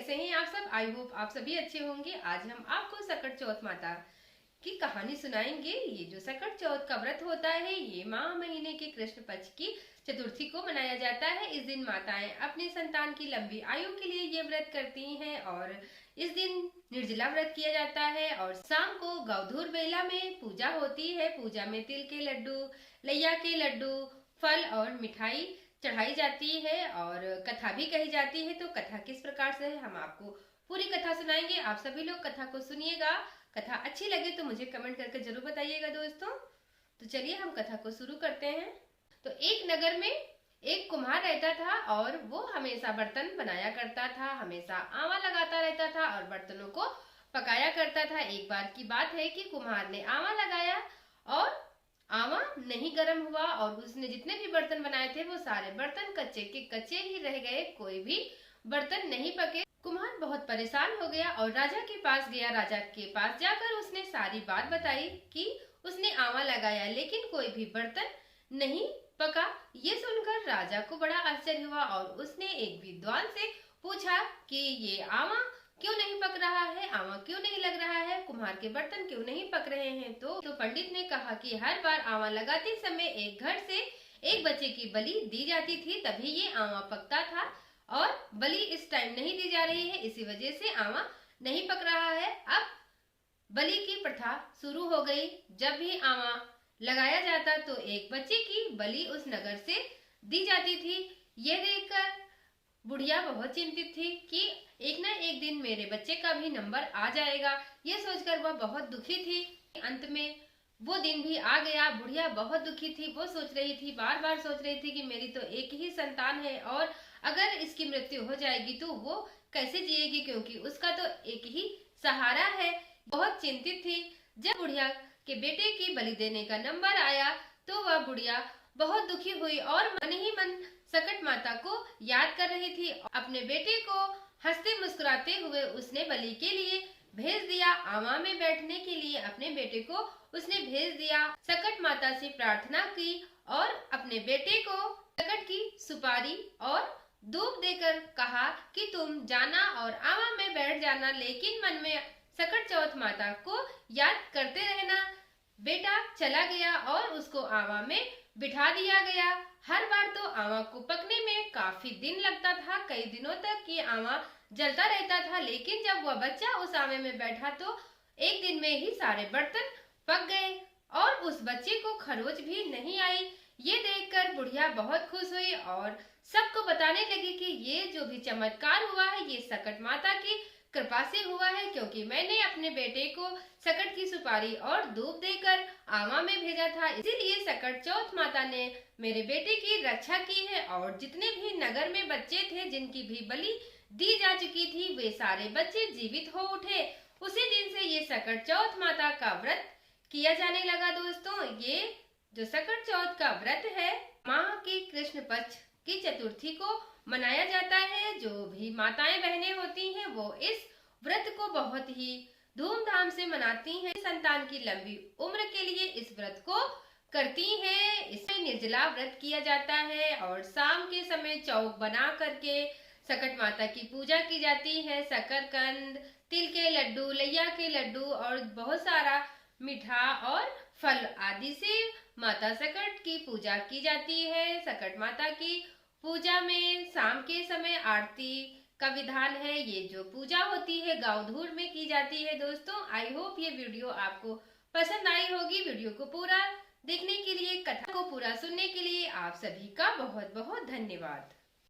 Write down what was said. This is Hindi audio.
कैसे हैं आप सब? आई होप आप सभी अच्छे होंगे। आज हम आपको सकट चौथ माता की कहानी सुनाएंगे। ये जो सकट चौथ का व्रत होता है ये माह महीने के कृष्ण पक्ष की चतुर्थी को मनाया जाता है। इस दिन माताएं अपने संतान की लंबी आयु के लिए ये व्रत करती हैं और इस दिन निर्जला व्रत किया जाता है और शाम को गौधूर बेला में पूजा होती है। पूजा में तिल के लड्डू, लैया के लड्डू, फल और मिठाई चढ़ाई जाती है और कथा भी कही जाती है। तो कथा किस प्रकार से है हम आपको पूरी कथा सुनाएंगे। आप सभी लोग कथा को सुनिएगा। कथा अच्छी लगे तो मुझे कमेंट करके जरूर बताइएगा दोस्तों। तो चलिए हम कथा को शुरू करते हैं। तो एक नगर में एक कुम्हार रहता था और वो हमेशा बर्तन बनाया करता था, हमेशा आंवा लगाता रहता था और बर्तनों को पकाया करता था। एक बार की बात है कि कुम्हार ने आंवा लगाया और आंवा नहीं गर्म हुआ और उसने जितने भी बर्तन बनाए थे वो सारे बर्तन कच्चे के कच्चे ही रह गए, कोई भी बर्तन नहीं पके। कुम्हार बहुत परेशान हो गया और राजा के पास गया। राजा के पास जाकर उसने सारी बात बताई कि उसने आंवा लगाया लेकिन कोई भी बर्तन नहीं पका। ये सुनकर राजा को बड़ा आश्चर्य हुआ और उसने एक विद्वान से पूछा कि ये आंवा क्यों नहीं पक रहा है, आंवा क्यों नहीं लग रहा है, कुम्हार के बर्तन क्यों नहीं पक रहे हैं। तो पंडित ने कहा कि हर बार आंवा लगाते समय एक घर से एक बच्चे की बलि दी जाती थी, तभी ये आंवा पकता था और बलि इस टाइम नहीं दी जा रही है, इसी वजह से आंवा नहीं पक रहा है। अब बलि की प्रथा शुरू हो गई। जब भी आंवा लगाया जाता तो एक बच्चे की बलि उस नगर से दी जाती थी। ये देखकर बुढ़िया बहुत चिंतित थी कि एक ना एक दिन मेरे बच्चे का भी नंबर आ जाएगा। ये सोचकर वह बहुत दुखी थी। अंत में वो दिन भी आ गया। बुढ़िया बहुत दुखी थी। वो सोच रही थी, बार बार सोच रही थी कि मेरी तो एक ही संतान है और अगर इसकी मृत्यु हो जाएगी तो वो कैसे जिएगी, क्योंकि उसका तो एक ही सहारा है। बहुत चिंतित थी। जब बुढ़िया के बेटे की बलि देने का नंबर आया तो वह बुढ़िया बहुत दुखी हुई और मन ही मन सकट माता को याद कर रही थी। अपने बेटे को हंसते मुस्कुराते हुए उसने बलि के लिए भेज दिया। आंवा में बैठने के लिए अपने बेटे को उसने भेज दिया। सकट माता से प्रार्थना की और अपने बेटे को सकट की सुपारी और दूब देकर कहा कि तुम जाना और आंवा में बैठ जाना, लेकिन मन में सकट चौथ माता को याद करते रहना। बेटा चला गया और उसको आंवा में बिठा दिया गया। हर बार तो आंवा को पकने में काफी दिन लगता था, कई दिनों तक ये आंवा जलता रहता था, लेकिन जब वह बच्चा उस आंवे में बैठा तो एक दिन में ही सारे बर्तन पक गए और उस बच्चे को खरोच भी नहीं आई। ये देखकर बुढ़िया बहुत खुश हुई और सबको बताने लगी कि ये जो भी चमत्कार हुआ है ये सकट माता की कृपा से हुआ है, क्योंकि मैंने अपने बेटे को सकट की सुपारी और दूब देकर आंवा में भेजा था, इसीलिए सकट चौथ माता ने मेरे बेटे की रक्षा की है। और जितने भी नगर में बच्चे थे जिनकी भी बलि दी जा चुकी थी वे सारे बच्चे जीवित हो उठे। उसी दिन से ये सकट चौथ माता का व्रत किया जाने लगा। दोस्तों, ये जो सकट चौथ का व्रत है माह के कृष्ण पक्ष की चतुर्थी को मनाया जाता है। जो भी माताएं बहनें होती हैं वो इस व्रत को बहुत ही धूमधाम से मनाती हैं। संतान की लंबी उम्र के लिए इस व्रत को करती हैं। इसमें निर्जला व्रत किया जाता है और शाम के समय चौक बना करके सकट माता की पूजा की जाती है। शकरकंद, तिल के लड्डू, लैया के लड्डू और बहुत सारा मीठा और फल आदि से माता सकट की पूजा की जाती है। सकट माता की पूजा में शाम के समय आरती का विधान है। ये जो पूजा होती है गांव-धूर में की जाती है। दोस्तों, आई होप ये वीडियो आपको पसंद आई होगी। वीडियो को पूरा देखने के लिए, कथा को पूरा सुनने के लिए आप सभी का बहुत बहुत धन्यवाद।